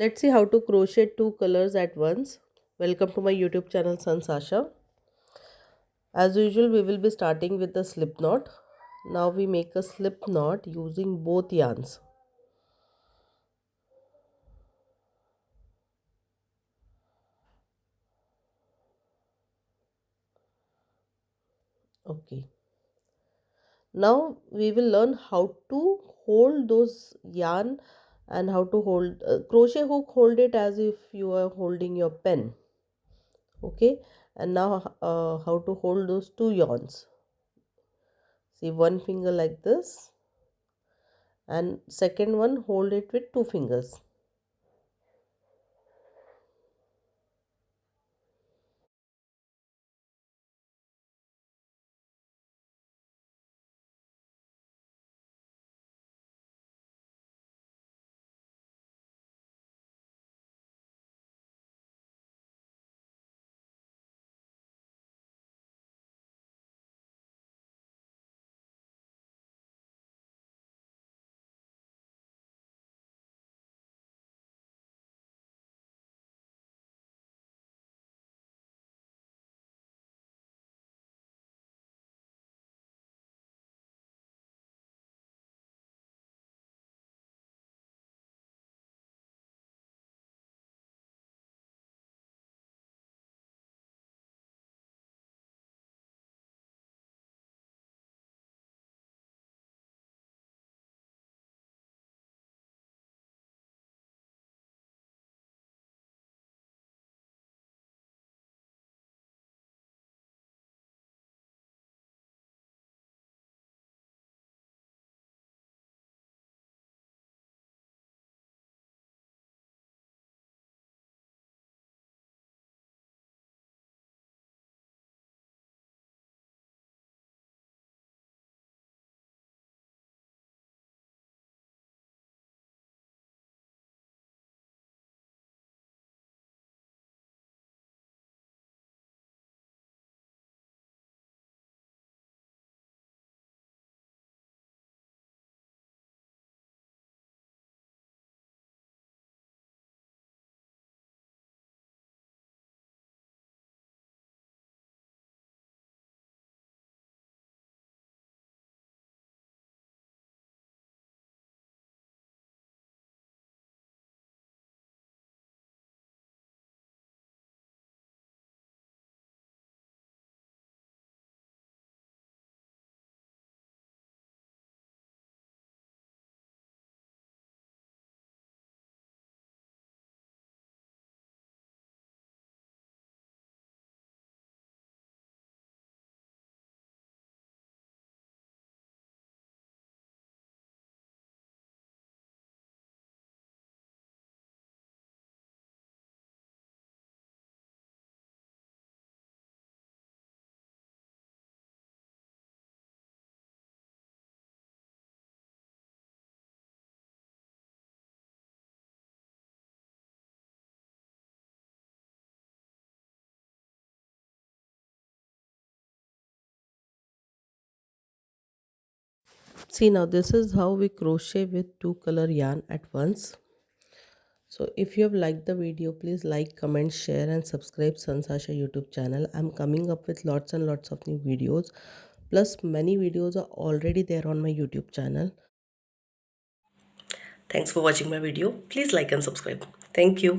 Let's see how to crochet two colors at once. Welcome to my YouTube channel Sanjs Aasha. As usual, we will be starting with the slip knot. Now we make a slip knot using both yarns. Okay. Now we will learn how to hold those yarn and how to hold crochet hook. Hold it as if you are holding your pen. Okay. And now how to hold those two yarns. See, one finger like this, and second one hold it with two fingers. See, now this is how we crochet with two color yarn at once. So if you have liked the video, please like, comment, share and subscribe Sanjs Aasha YouTube channel. I'm coming up with lots and lots of new videos. Plus many videos are already there on my YouTube channel. Thanks for watching my video. Please like and subscribe. Thank you.